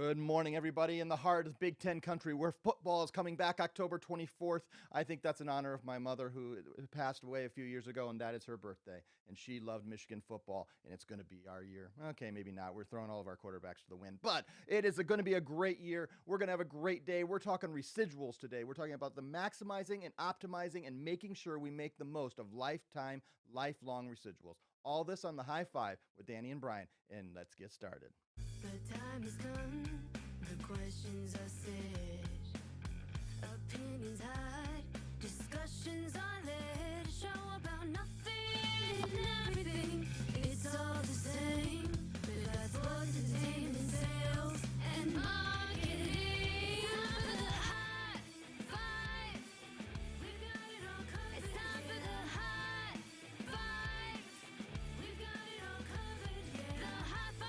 Good morning, everybody, in the heart of Big Ten country where football is coming back October 24th. I think that's in honor of my mother who passed away a few years ago, and that is her birthday. And she loved Michigan football, and it's going to be our year. Okay, maybe not. We're throwing all of our quarterbacks to the wind, but it is going to be a great year. We're going to have a great day. We're talking residuals today. We're talking about the maximizing and optimizing and making sure we make the most of lifelong residuals. All this on the High Five with Danny and Brian, and let's get started. The time has come, the questions are said, opinions hide, discussions are led, a show about nothing and everything, it's all the same, but that's what entertainment sales and marketing. Time for the high five, we've got it all covered. It's time for the high five, we've got it all covered, yeah. The high five.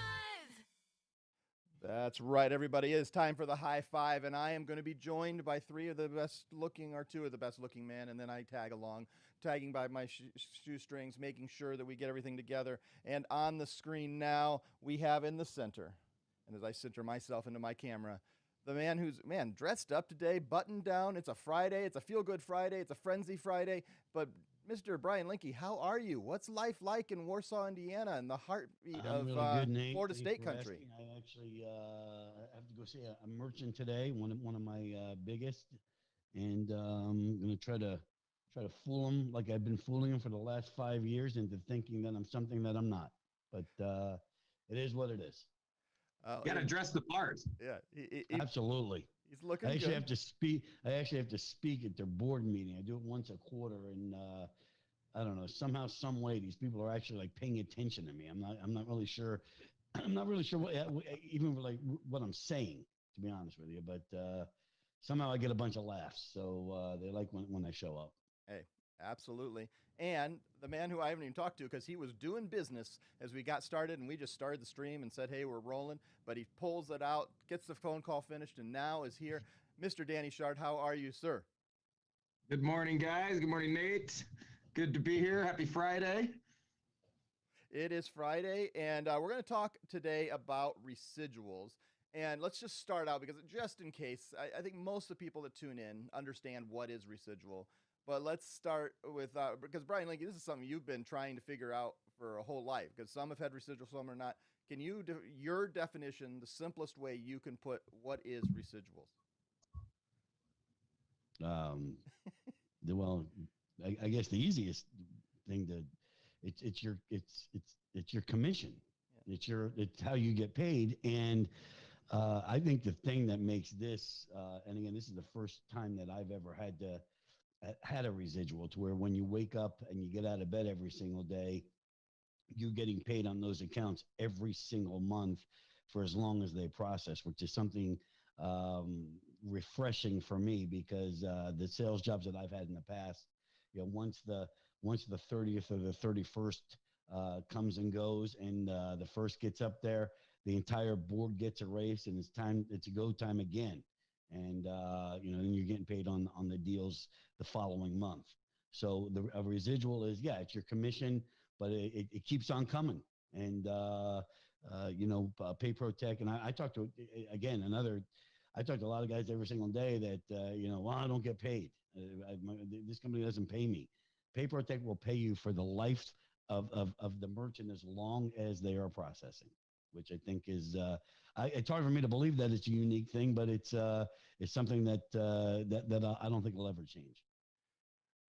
That's right, everybody. It is time for the High Five, and I am going to be joined by two of the best looking men, and then I tag along, tagging by my shoestrings, making sure that we get everything together. And on the screen now, we have in the center, and as I center myself into my camera, the man who's, dressed up today, buttoned down. It's a Friday. It's a feel-good Friday. It's a frenzy Friday. But Mr. Brian Linke, how are you? What's life like in Warsaw, Indiana, and the heartbeat of really good, Nate. Florida Thanks State for country? asking. I actually have to go see a merchant today, one of my biggest, and I'm going to try to fool him like I've been fooling him for the last 5 years into thinking that I'm something that I'm not. But it is what it is. You got to dress the part. Yeah, Absolutely. He's looking I actually good. have to speak. I actually have to speak at their board meeting. I do it once a quarter, and I don't know. Somehow, some way, these people are actually like paying attention to me. I'm not really sure. I'm not really sure what, even like what I'm saying, to be honest with you. But somehow I get a bunch of laughs, so they like when I show up. Hey, absolutely. And the man who I haven't even talked to because he was doing business as we got started and we just started the stream and said, hey, we're rolling. But he pulls it out, gets the phone call finished, and now is here. Mr. Danny Shard, how are you, sir? Good morning, guys. Good morning, Nate. Good to be here. Happy Friday. It is Friday, and we're going to talk today about residuals. And let's just start out because just in case, I think most of the people that tune in understand what is residual. But let's start with, because Brian Linke, this is something you've been trying to figure out for a whole life, because some have had residual, some are not. Can you, your definition, the simplest way you can put what is residuals? Well, I guess the easiest thing it's your commission. Yeah. It's how you get paid. And I think the thing that makes this, and again, this is the first time that I've ever had a residual, to where when you wake up and you get out of bed every single day, you're getting paid on those accounts every single month for as long as they process, which is something refreshing for me, because the sales jobs that I've had in the past, once the 30th or the 31st comes and goes, and the first gets up there, the entire board gets erased, and it's a go time again. And then you're getting paid on the deals the following month. So a residual is, it's your commission, but it keeps on coming. And Pay Protect, and I talk to I talk to a lot of guys every single day that I don't get paid. This company doesn't pay me. Pay Protect will pay you for the life of the merchant as long as they are processing, which I think is it's hard for me to believe that it's a unique thing, but it's something that I don't think will ever change.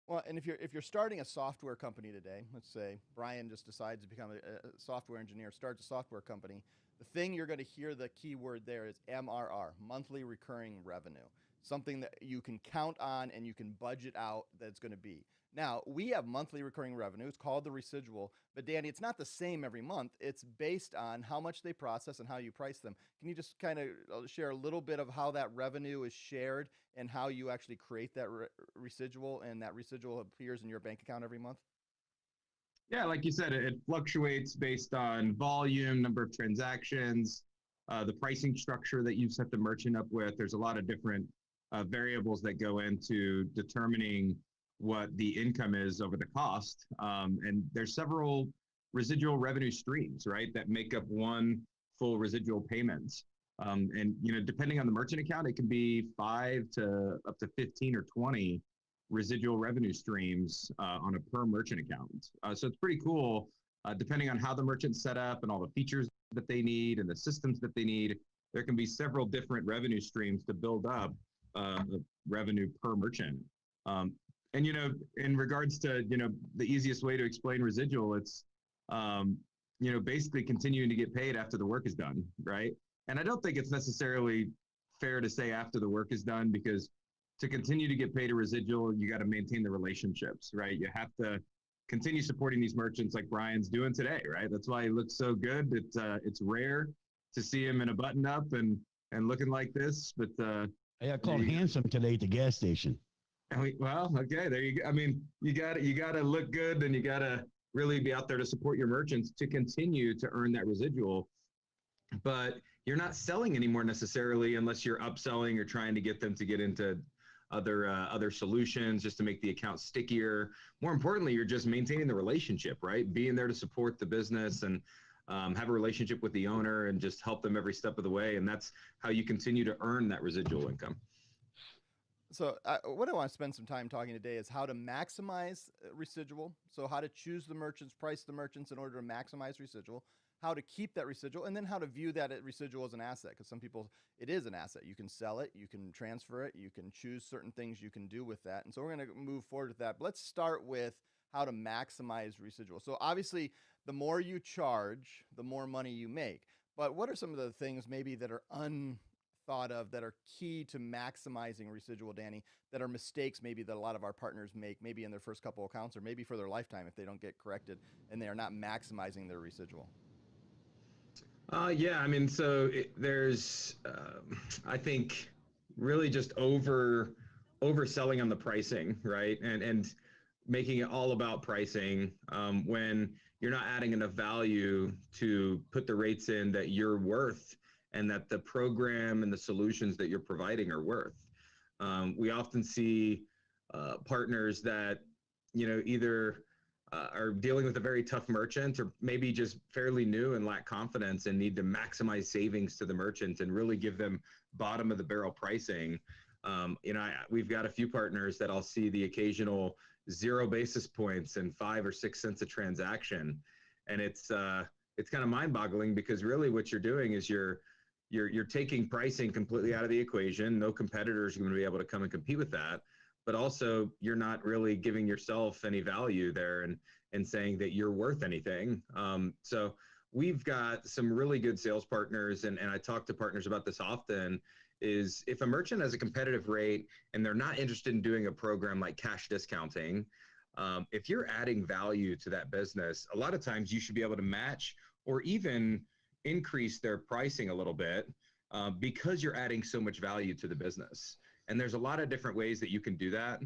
Well, and if you're starting a software company today, let's say Brian just decides to become a software engineer, starts a software company, the thing you're going to hear the key word there is MRR, monthly recurring revenue, something that you can count on and you can budget out that it's going to be. Now, we have monthly recurring revenue. It's called the residual. But, Danny, it's not the same every month. It's based on how much they process and how you price them. Can you just kind of share a little bit of how that revenue is shared and how you actually create that residual, and that residual appears in your bank account every month? Yeah, like you said, it fluctuates based on volume, number of transactions, the pricing structure that you set the merchant up with. There's a lot of different variables that go into determining what the income is over the cost. And there's several residual revenue streams, right, that make up one full residual payment. And depending on the merchant account, it can be 5 to up to 15 or 20 residual revenue streams on a per merchant account. So it's pretty cool. Depending on how the merchant's set up and all the features that they need and the systems that they need, there can be several different revenue streams to build up the revenue per merchant. And in regards to the easiest way to explain residual, it's basically continuing to get paid after the work is done, right? And I don't think it's necessarily fair to say after the work is done, because to continue to get paid a residual, you got to maintain the relationships, right? You have to continue supporting these merchants like Brian's doing today, right? That's why he looks so good. It's rare to see him in a button up and looking like this, but I got called handsome today at the gas station. Well, okay, there you go. I mean, you got to look good, and you got to really be out there to support your merchants to continue to earn that residual. But you're not selling anymore necessarily unless you're upselling or trying to get them to get into other solutions just to make the account stickier. More importantly, you're just maintaining the relationship, right? Being there to support the business and have a relationship with the owner and just help them every step of the way. And that's how you continue to earn that residual income. So what I want to spend some time talking today is how to maximize residual. So how to choose the merchants, price the merchants in order to maximize residual, how to keep that residual, and then how to view that residual as an asset. Because some people, it is an asset. You can sell it, you can transfer it, you can choose certain things you can do with that. And so we're going to move forward with that. But let's start with how to maximize residual. So obviously, the more you charge, the more money you make. But what are some of the things maybe that are thought of that are key to maximizing residual, Danny, that are mistakes maybe that a lot of our partners make, maybe in their first couple accounts or maybe for their lifetime if they don't get corrected and they are not maximizing their residual? Yeah, I mean, so there's, I think, really just overselling on the pricing, right? And making it all about pricing when you're not adding enough value to put the rates in that you're worth and that the program and the solutions that you're providing are worth. We often see partners that, either are dealing with a very tough merchant or maybe just fairly new and lack confidence and need to maximize savings to the merchant and really give them bottom of the barrel pricing. We've got a few partners that I'll see the occasional 0 basis points and 5 or 6 cents a transaction. And it's kind of mind boggling, because really what you're doing is you're taking pricing completely out of the equation. No competitor is going to be able to come and compete with that. But also you're not really giving yourself any value there and saying that you're worth anything. So we've got some really good sales partners, and I talk to partners about this often, is if a merchant has a competitive rate and they're not interested in doing a program like cash discounting, if you're adding value to that business, a lot of times you should be able to match or even increase their pricing a little bit because you're adding so much value to the business. And there's a lot of different ways that you can do that.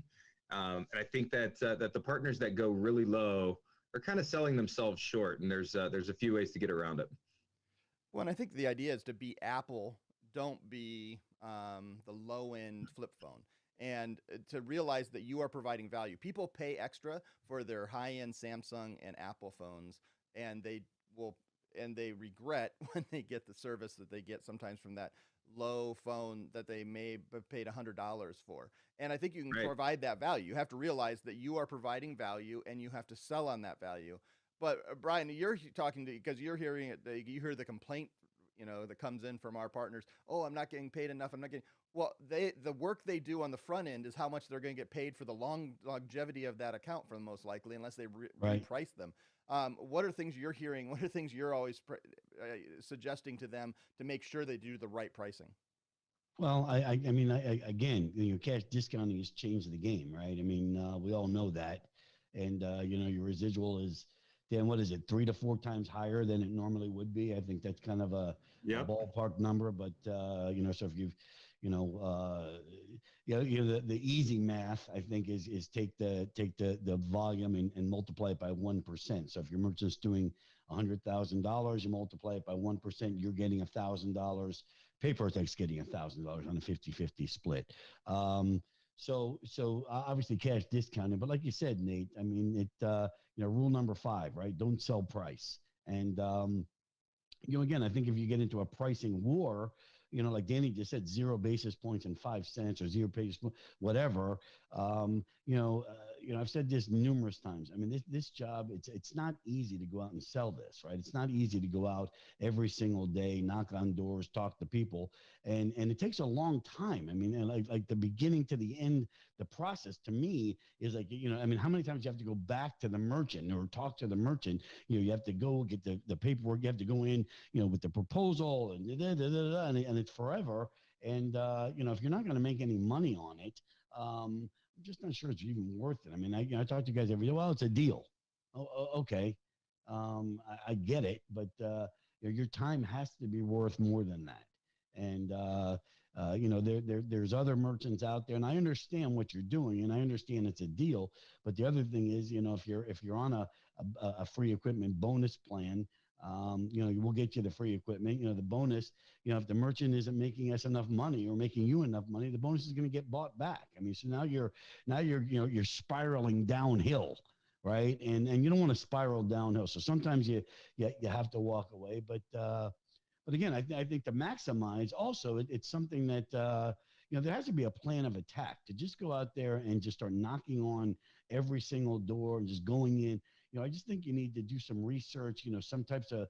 And I think that the partners that go really low are kind of selling themselves short. And there's a few ways to get around it. Well, and I think the idea is to be Apple, don't be the low-end flip phone. And to realize that you are providing value. People pay extra for their high-end Samsung and Apple phones, and they regret when they get the service that they get sometimes from that low phone that they may have paid $100 for. And I think you can provide that value. You have to realize that you are providing value and you have to sell on that value. But Brian, you're talking to, because you're hearing it, you hear the complaint, that comes in from our partners. Oh, I'm not getting paid enough. I'm not getting, well, the work they do on the front end is how much they're going to get paid for the longevity of that account, for the most likely, unless they reprice them. What are things you're hearing? What are things you're always suggesting to them to make sure they do the right pricing? Well, I mean, again, cash discounting has changed the game, right? I mean, we all know that. And, your residual is, Dan, what is it, 3 to 4 times higher than it normally would be? I think that's kind of a ballpark number. But, so if you've, the easy math, I think, is take the volume and multiply it by 1%. So if your merchant's doing $100,000, you multiply it by 1%, you're getting $1,000. PayPerFect's getting $1,000 on a 50-50 split. So obviously cash discounting, but like you said, Nate, I mean, rule number 5, right? Don't sell price. And, again, I think if you get into a pricing war, like Danny just said, 0 basis points and 5 cents or 0 basis point, whatever. I've said this numerous times. I mean, this job, it's not easy to go out and sell this, right? It's not easy to go out every single day, knock on doors, talk to people, and it takes a long time. I mean, and like the beginning to the end, the process to me is like, I mean, how many times you have to go back to the merchant or talk to the merchant? You have to go get the paperwork. You have to go in, with the proposal and it's forever. And if you're not going to make any money on it, I'm just not sure it's even worth it. I mean, I talk to you guys every day. Well, it's a deal. Okay. I get it, but your time has to be worth more than that. And there's other merchants out there, and I understand what you're doing, and I understand it's a deal. But the other thing is, if you're on a free equipment bonus plan, we'll get you the free equipment. The bonus, if the merchant isn't making us enough money or making you enough money, the bonus is going to get bought back. I mean, so now you're spiraling downhill, right? And you don't want to spiral downhill. So sometimes you have to walk away. But again, I think to maximize also, it's something that, there has to be a plan of attack to just go out there and just start knocking on every single door and just going in. I just think you need to do some research, some types of,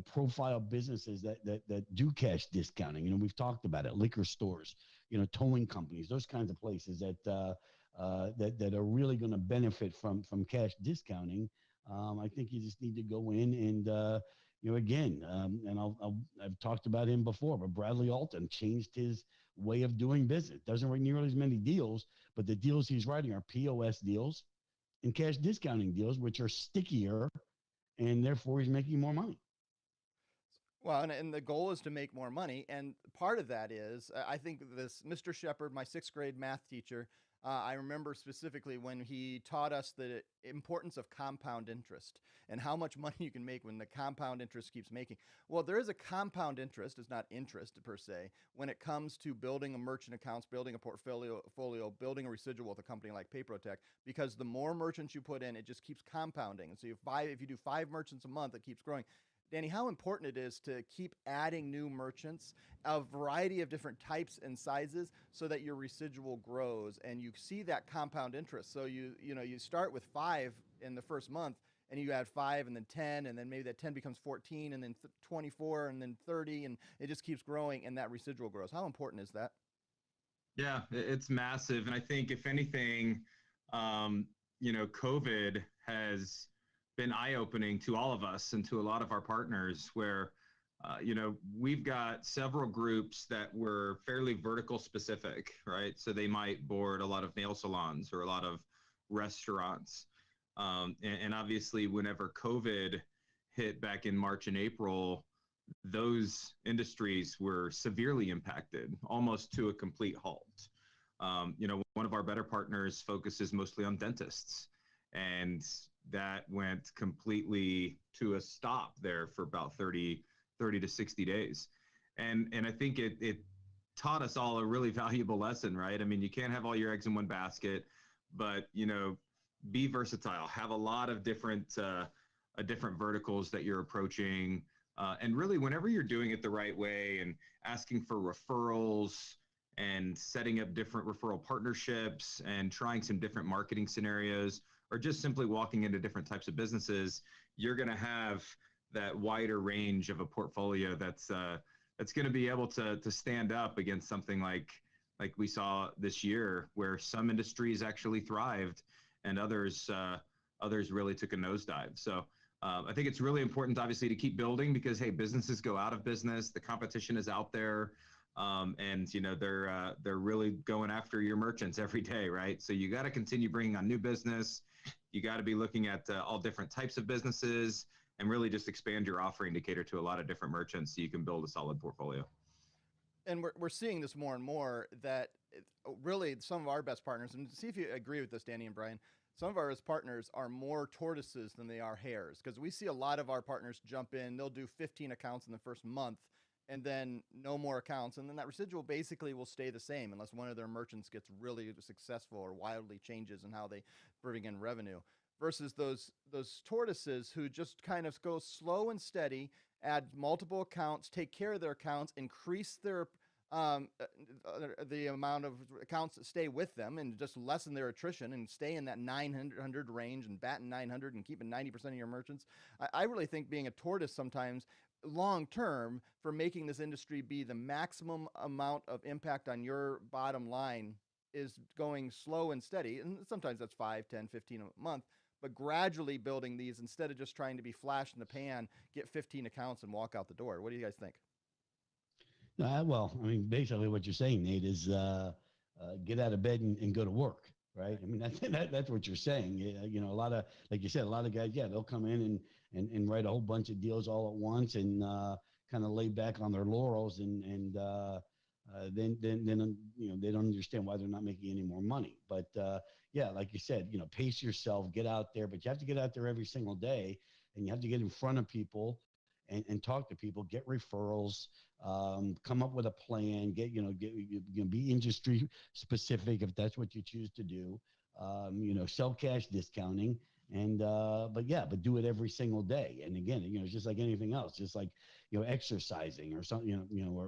profile businesses that do cash discounting. We've talked about it, liquor stores, towing companies, those kinds of places that are really going to benefit from cash discounting. I think you just need to go in and, again, and I've talked about him before, but Bradley Alton changed his way of doing business. Doesn't write nearly as many deals, but the deals he's writing are POS deals and cash discounting deals, which are stickier, and therefore he's making more money. Well, and the goal is to make more money. And part of that is, I think this Mr. Shepard, my sixth grade math teacher, I remember specifically when he taught us the importance of compound interest and how much money you can make when the compound interest keeps making. Well, there is a compound interest, it's not interest per se, when it comes to building a merchant accounts, building a portfolio, building a residual with a company like Paprotech, because the more merchants you put in, it just keeps compounding. And so if you do 5 merchants a month, it keeps growing. Danny, how important it is to keep adding new merchants, a variety of different types and sizes, so that your residual grows and you see that compound interest. So you start with 5 in the first month, and you add 5 and then 10, and then maybe that 10 becomes 14 and then 24 and then 30, and it just keeps growing, and that residual grows. How important is that? Yeah, it's massive. And I think if anything, COVID has been eye-opening to all of us and to a lot of our partners where, we've got several groups that were fairly vertical specific, right? So they might board a lot of nail salons or a lot of restaurants. And obviously, whenever COVID hit back in March and April, those industries were severely impacted, almost to a complete halt. One of our better partners focuses mostly on dentists, and that went completely to a stop there for about 30 to 60 days. And I think it taught us all a really valuable lesson, right? I mean, you can't have all your eggs in one basket, but, be versatile, have a lot of different verticals that you're approaching. And really, whenever you're doing it the right way and asking for referrals and setting up different referral partnerships and trying some different marketing scenarios, or just simply walking into different types of businesses, you're going to have that wider range of a portfolio that's going to be able to stand up against something like we saw this year, where some industries actually thrived and others really took a nosedive. So I think it's really important, obviously, to keep building, because, hey, businesses go out of business, the competition is out there. And they're really going after your merchants every day, right? So you got to continue bringing on new business. You got to be looking at all different types of businesses and really just expand your offering to cater to a lot of different merchants so you can build a solid portfolio. And we're seeing this more and more, that really some of our best partners, and see if you agree with this, Danny and Brian, some of our best partners are more tortoises than they are hares, because we see a lot of our partners jump in, they'll do 15 accounts in the first month, and then no more accounts. And then that residual basically will stay the same unless one of their merchants gets really successful or wildly changes in how they bring in revenue. Versus those tortoises who just kind of go slow and steady, add multiple accounts, take care of their accounts, increase their the amount of accounts that stay with them and just lessen their attrition and stay in that 900 range and batting 900 and keeping 90% of your merchants. I really think being a tortoise sometimes long term for making this industry be the maximum amount of impact on your bottom line is going slow and steady. And sometimes that's 5, 10, 15 a month, but gradually building these instead of just trying to be flash in the pan, get 15 accounts and walk out the door. What do you guys think? Well, I mean, basically what you're saying, Nate, is get out of bed and go to work, right? I mean, that's what you're saying. You know, a lot of, like you said, a lot of guys, yeah, they'll come in and write a whole bunch of deals all at once and kind of lay back on their laurels and then you know, they don't understand why they're not making any more money. But yeah, like you said, you know, pace yourself, get out there, but you have to get out there every single day, and you have to get in front of people and talk to people, get referrals, come up with a plan, be industry specific if that's what you choose to do. You know, sell cash discounting, and but do it every single day. And again, you know, it's just like anything else, just like, you know, exercising or something,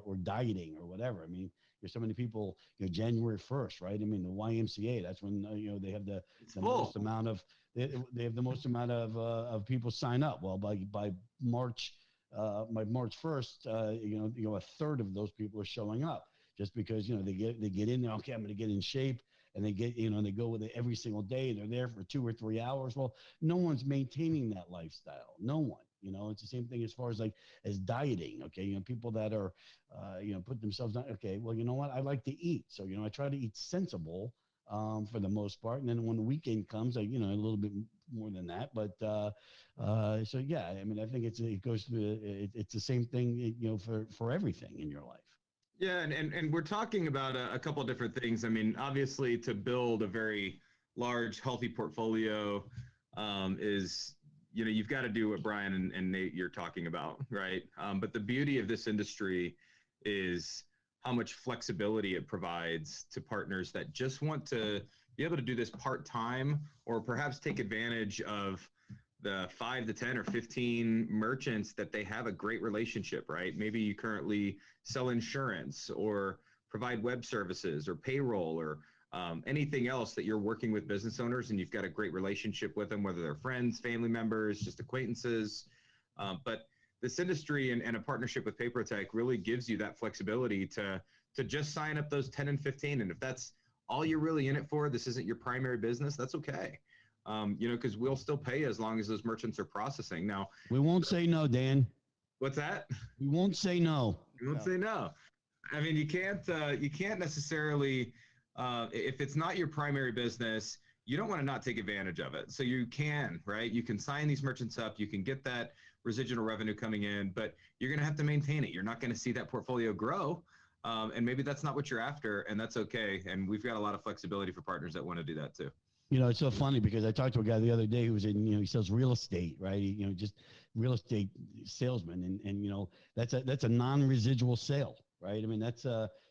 or dieting or whatever. I mean, there's so many people, you know, January 1st, right? I mean, the YMCA, that's when you know, they have the most amount of they have the most amount of people sign up. Well, by March March 1st, you know, a third of those people are showing up just because, you know, they get in there. Okay, I'm going to get in shape, and they get, you know, they go with it every single day. They're there for 2 or 3 hours. Well, no one's maintaining that lifestyle. No one. You know, it's the same thing as far as as dieting. Okay, you know, people that are, you know, put themselves on. Okay, well, you know what? I like to eat, so you know, I try to eat sensible. For the most part, and then when the weekend comes, you know, a little bit more than that. But so yeah, I mean, I think it goes through. It's the same thing, you know, for everything in your life. Yeah, and we're talking about a couple of different things. I mean, obviously, to build a very large, healthy portfolio is, you know, you've got to do what Brian and Nate you're talking about, right? But the beauty of this industry is how much flexibility it provides to partners that just want to be able to do this part-time, or perhaps take advantage of the 5 to 10 or 15 merchants that they have a great relationship, right? Maybe you currently sell insurance or provide web services or payroll or anything else that you're working with business owners, and you've got a great relationship with them, whether they're friends, family members, just acquaintances. But this industry and a partnership with Papertech really gives you that flexibility to just sign up those 10 and 15. And if that's all you're really in it for, this isn't your primary business, that's okay. You know, because we'll still pay as long as those merchants are processing. Now, we won't say no, Dan. What's that? We won't say no. You won't say no. I mean, you can't necessarily, if it's not your primary business, you don't want to not take advantage of it. So you can, right? You can sign these merchants up. You can get that residual revenue coming in, but you're going to have to maintain it. You're not going to see that portfolio grow. And maybe that's not what you're after, and that's okay. And we've got a lot of flexibility for partners that want to do that too. You know, it's so funny because I talked to a guy the other day who was in, you know, he sells real estate, right? You know, just real estate salesman. And, you know, that's a non-residual sale, right? I mean, that's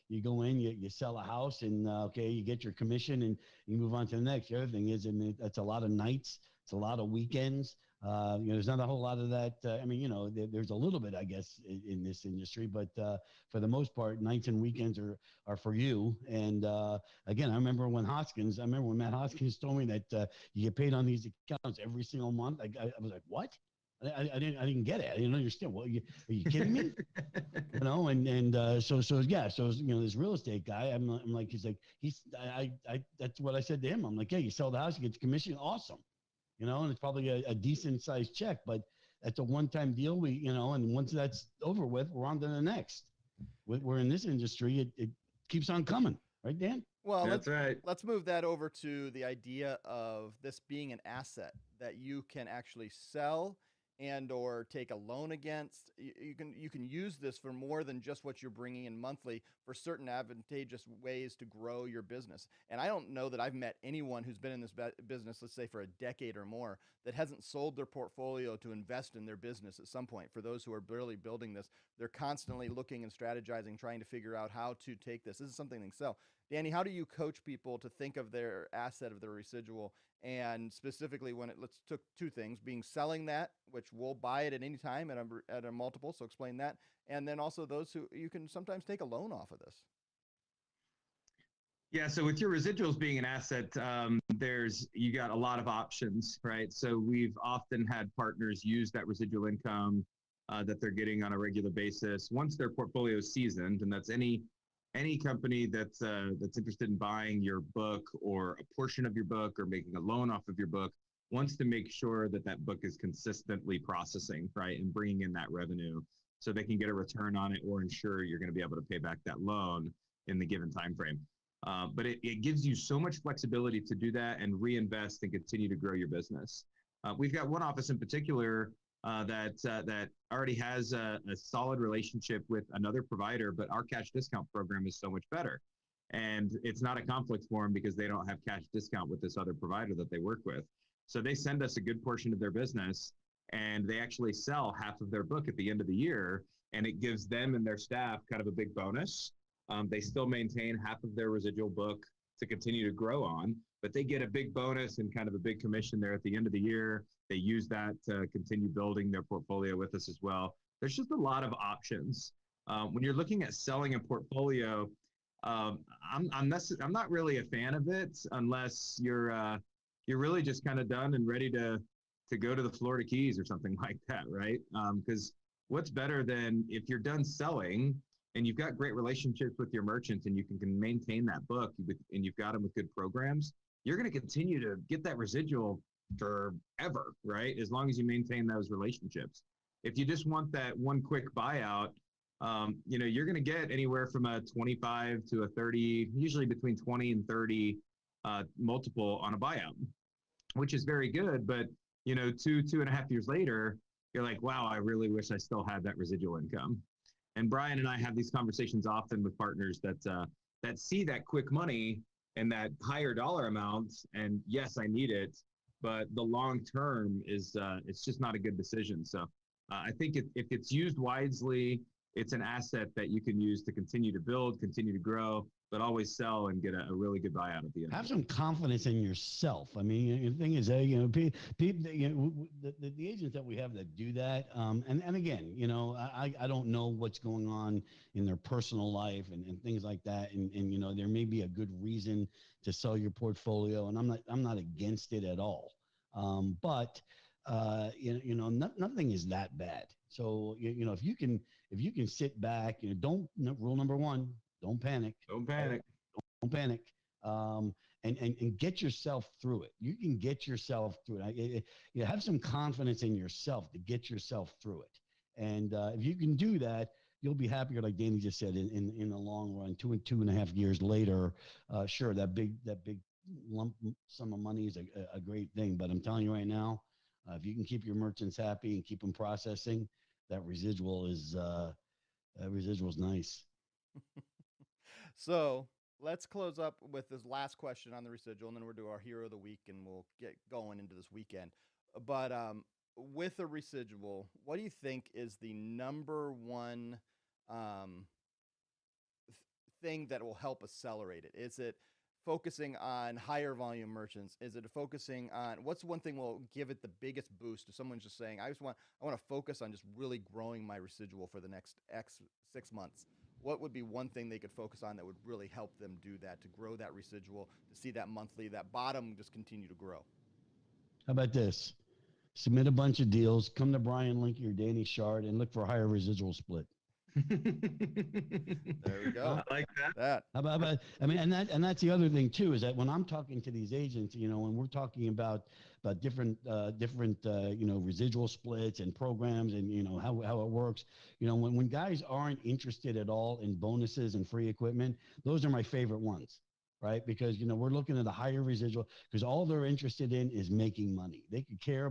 you go in, you sell a house, and okay, you get your commission and you move on to the next. The other thing is, I mean, that's a lot of nights. It's a lot of weekends. You know, there's not a whole lot of that. I mean, you know, there's a little bit, I guess, in this industry, but for the most part, nights and weekends are for you. And again, I remember when Matt Hoskins told me that you get paid on these accounts every single month. I was like, what? I didn't get it. I didn't understand. Well, are you kidding me? You know, so yeah, so you know, this real estate guy, I'm like, that's what I said to him. I'm like, yeah, you sell the house, you get the commission, awesome. You know, and it's probably a decent sized check, but that's a one-time deal. You know, and once that's over with, we're on to the next. We're in this industry, it keeps on coming, right, Dan? Well, that's right. Let's move that over to the idea of this being an asset that you can actually sell and or take a loan against. You can use this for more than just what you're bringing in monthly, for certain advantageous ways to grow your business. And I don't know that I've met anyone who's been in this business, let's say for a decade or more, that hasn't sold their portfolio to invest in their business at some point. For those who are barely building this, they're constantly looking and strategizing, trying to figure out how to take this. This is something they can sell. Danny, how do you coach people to think of their asset of their residual, and specifically when let's took two things, being selling that, which we'll buy it at any time at a multiple. So explain that. And then also those who you can sometimes take a loan off of this. Yeah, so with your residuals being an asset, you got a lot of options, right? So we've often had partners use that residual income that they're getting on a regular basis once their portfolio is seasoned, and that's any company that's interested in buying your book or a portion of your book or making a loan off of your book wants to make sure that that book is consistently processing, right, and bringing in that revenue so they can get a return on it or ensure you're going to be able to pay back that loan in the given time frame. But it gives you so much flexibility to do that and reinvest and continue to grow your business. We've got one office in particular that already has a solid relationship with another provider, but our cash discount program is so much better. And it's not a conflict for them because they don't have cash discount with this other provider that they work with. So they send us a good portion of their business, and they actually sell half of their book at the end of the year, and it gives them and their staff kind of a big bonus. They still maintain half of their residual book to continue to grow on, but they get a big bonus and kind of a big commission there at the end of the year. They use that to continue building their portfolio with us as well. There's just a lot of options. When you're looking at selling a portfolio, I'm not really a fan of it unless you're really just kind of done and ready to go to the Florida Keys or something like that, right? Because what's better than if you're done selling and you've got great relationships with your merchants and you can maintain that book and you've got them with good programs, you're going to continue to get that residual forever, right? As long as you maintain those relationships. If you just want that one quick buyout, you're going to get anywhere from a 25 to a 30, usually between 20 and 30 multiple on a buyout, which is very good. But, 2.5 years later, you're like, wow, I really wish I still had that residual income. And Brian and I have these conversations often with partners that see that quick money and that higher dollar amounts. And yes, I need it, but the long term is it's just not a good decision. So I think if it's used wisely, it's an asset that you can use to continue to build, continue to grow, but always sell and get a really good buyout at the end. Have some confidence in yourself. I mean, the thing is, people, the agents that we have that do that, and again, I don't know what's going on in their personal life and things like that, and there may be a good reason to sell your portfolio, and I'm not against it at all, but nothing is that bad. So if you can sit back, don't rule number one. Don't panic. Don't panic. Don't panic. And get yourself through it. You can get yourself through it. You have some confidence in yourself to get yourself through it. And if you can do that, you'll be happier, like Danny just said, in the long run. 2.5 years later, sure, that big lump sum of money is a great thing. But I'm telling you right now, if you can keep your merchants happy and keep them processing, that residual is nice. So let's close up with this last question on the residual, and then we'll do our hero of the week, and we'll get going into this weekend. But with a residual, what do you think is the number one thing that will help accelerate it? Is it focusing on higher volume merchants? Is it focusing on what's one thing will give it the biggest boost if someone's just saying, I want to focus on just really growing my residual for the next X 6 months? What would be one thing they could focus on that would really help them do that, to grow that residual, to see that monthly, that bottom just continue to grow? How about this? Submit a bunch of deals, come to Brian Linky or Danny Shard, and look for a higher residual split. There we go. I like that. How about I mean, and that's the other thing too, is that when I'm talking to these agents, when we're talking about different residual splits and programs and how it works, when guys aren't interested at all in bonuses and free equipment, those are my favorite ones. Right? Because, we're looking at a higher residual because all they're interested in is making money. They could care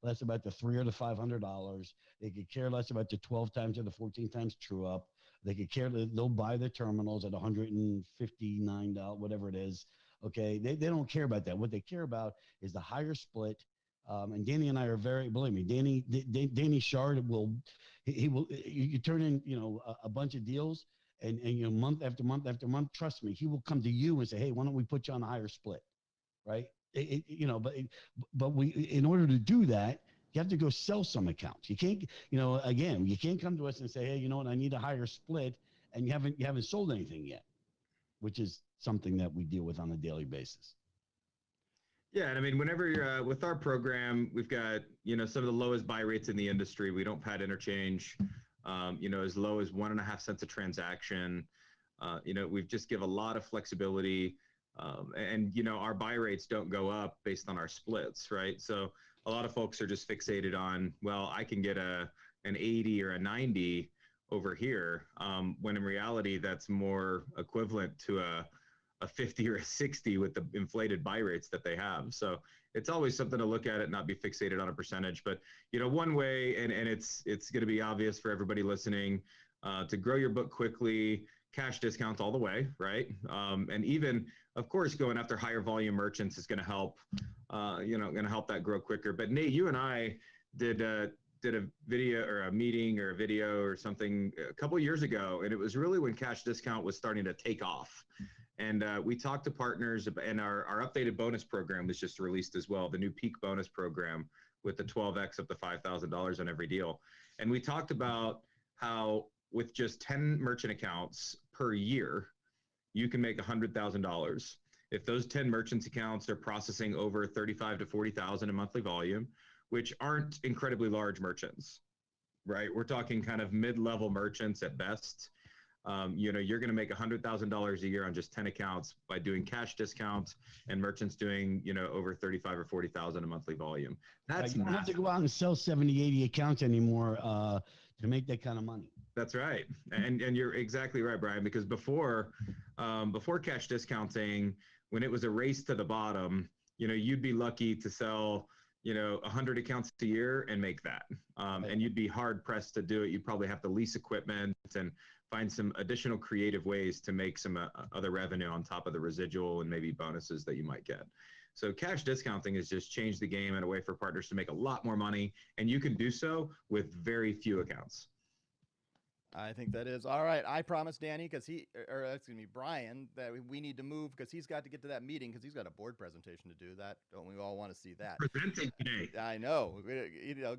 less about the $300 or the $500. They could care less about the 12 times or the 14 times true up. They could care that they'll buy the terminals at $159, whatever it is. Okay. They don't care about that. What they care about is the higher split. And Danny and I are believe me, Danny Shard you turn in, a bunch of deals, and month after month after month, trust me, he will come to you and say, hey, why don't we put you on a higher split, right? But we, in order to do that, you have to go sell some accounts. You can't, again, you can't come to us and say, hey, you know what, I need a higher split, and you haven't sold anything yet, which is something that we deal with on a daily basis. Yeah, and I mean, whenever you're with our program, we've got some of the lowest buy rates in the industry. We don't pad interchange, as low as 1.5 cents a transaction. We've just give a lot of flexibility, and our buy rates don't go up based on our splits, right? So a lot of folks are just fixated on, well, I can get an 80 or a 90 over here, when in reality that's more equivalent to a 50 or a 60 with the inflated buy rates that they have. So it's always something to look at it, not be fixated on a percentage. But one way, and it's going to be obvious for everybody listening, to grow your book quickly, cash discounts all the way, right? And even, of course, going after higher volume merchants is going to help, going to help that grow quicker. But Nate, you and I did a video or a meeting or a video or something a couple of years ago, and it was really when cash discount was starting to take off. And we talked to partners, and our updated bonus program was just released as well, the new peak bonus program with the 12x up to $5,000 on every deal. And we talked about how with just 10 merchant accounts per year, you can make $100,000. If those 10 merchants accounts are processing over 35 to 40,000 in monthly volume, which aren't incredibly large merchants, right? We're talking kind of mid-level merchants at best. You're going to make $100,000 a year on just 10 accounts by doing cash discounts and merchants doing, over 35 or 40,000 a monthly volume. That's you don't have to go out and sell 70, 80 accounts anymore to make that kind of money. That's right. And you're exactly right, Brian, because before cash discounting, when it was a race to the bottom, you'd be lucky to sell, 100 accounts a year and make that. And you'd be hard pressed to do it. You'd probably have to lease equipment and find some additional creative ways to make some other revenue on top of the residual and maybe bonuses that you might get. So cash discounting has just changed the game in a way for partners to make a lot more money, and you can do so with very few accounts. I think that is all right. I promised Danny, Brian, that we need to move because he's got to get to that meeting because he's got a board presentation to do. That don't we all want to see that? Presenting today. I know,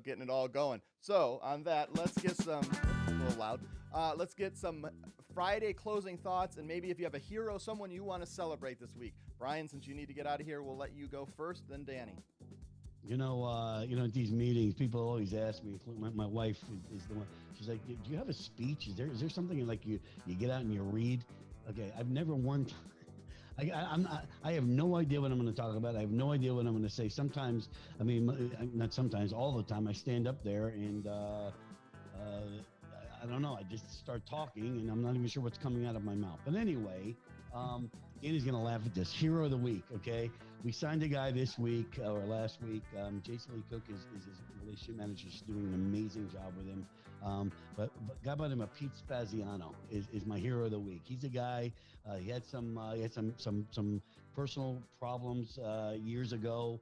getting it all going. So on that, let's get some. A little loud. Let's get some Friday closing thoughts, and maybe if you have a hero, someone you want to celebrate this week. Brian, since you need to get out of here, we'll let you go first, then Danny. At these meetings, people always ask me, including my wife is the one, she's like, do you have a speech? Is there something like you get out and you read? Okay, I've never one time. I have no idea what I'm going to talk about. I have no idea what I'm going to say. Sometimes, not sometimes, all the time, I stand up there and I don't know. I just start talking and I'm not even sure what's coming out of my mouth. But anyway, Andy's going to laugh at this. Hero of the week, okay? We signed a guy this week or last week. Jason Lee Cook is his relationship manager. She's doing an amazing job with him. But a guy by the name of Pete Spaziano is my hero of the week. He's a guy. He had some personal problems years ago.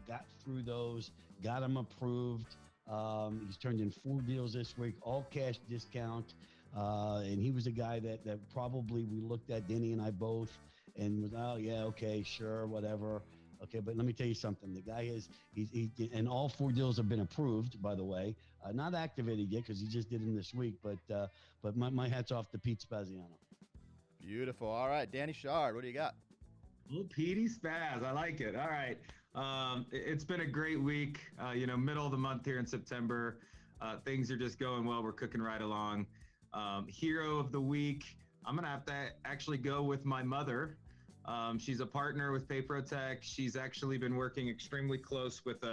Got through those. Got him approved. He's turned in 4 deals this week, all cash discount. And he was a guy that probably we looked at, Denny and I both, and was, oh yeah, okay, sure, whatever. Okay, but let me tell you something. The guy and all 4 deals have been approved, by the way. Not activated yet because he just did them this week, but my hat's off to Pete Spaziano. Beautiful. All right, Danny Shard, what do you got? Oh, Petey Spaz, I like it. All right. It's been a great week. Middle of the month here in September. Things are just going well. We're cooking right along. Hero of the week, I'm going to have to actually go with my mother. She's a partner with PayProTech. She's actually been working extremely close with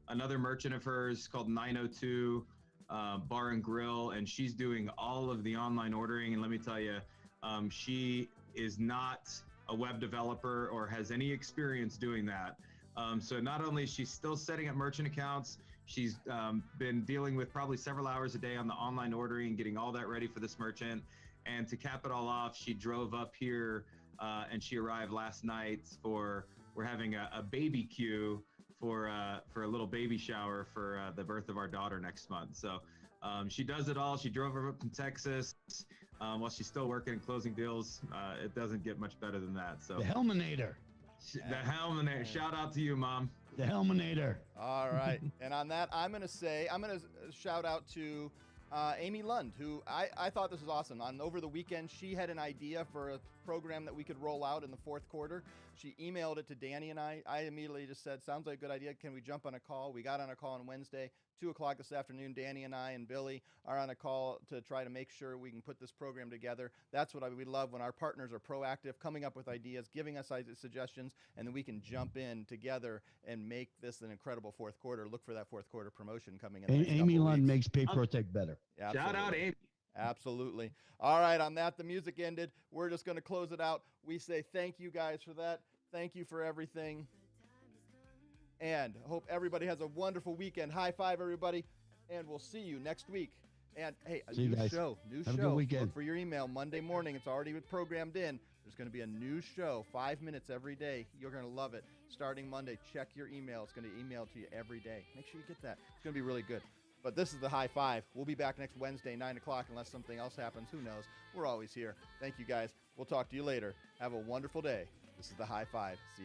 another merchant of hers called 902 Bar and Grill, and she's doing all of the online ordering. And let me tell you, she is not a web developer or has any experience doing that. So not only is she still setting up merchant accounts, she's been dealing with probably several hours a day on the online ordering, getting all that ready for this merchant. And to cap it all off, she drove up here and she arrived last night we're having a baby queue for a little baby shower for the birth of our daughter next month. So she does it all. She drove her up from Texas. while she's still working and closing deals. It doesn't get much better than that. So The Helminator. the Helminator. Shout out to you, Mom. The Helminator. All right. And on that, I'm going to shout out to Amy Lund, who I thought this was awesome. Over the weekend, she had an idea for a program that we could roll out in the fourth quarter. She emailed it to Danny and I. I immediately just said, sounds like a good idea. Can we jump on a call? We got on a call on Wednesday, 2 o'clock this afternoon. Danny and I and Billy are on a call to try to make sure we can put this program together. That's what we love, when our partners are proactive, coming up with ideas, giving us suggestions, and then we can jump in together and make this an incredible fourth quarter. Look for that fourth quarter promotion coming in. Amy Lund makes Pay Protect better. Absolutely. Shout out, Amy. Absolutely. All right. On that, the music ended. We're just going to close it out. We say thank you guys for that. Thank you for everything. And hope everybody has a wonderful weekend. High five, everybody. And we'll see you next week. And hey, a new show. Have a good weekend. Look for your email Monday morning. It's already programmed in. There's going to be a new show, 5 minutes every day. You're going to love it. Starting Monday, check your email. It's going to email to you every day. Make sure you get that. It's going to be really good. But this is the High Five. We'll be back next Wednesday, 9 o'clock, unless something else happens. Who knows? We're always here. Thank you, guys. We'll talk to you later. Have a wonderful day. This is the High Five. See you next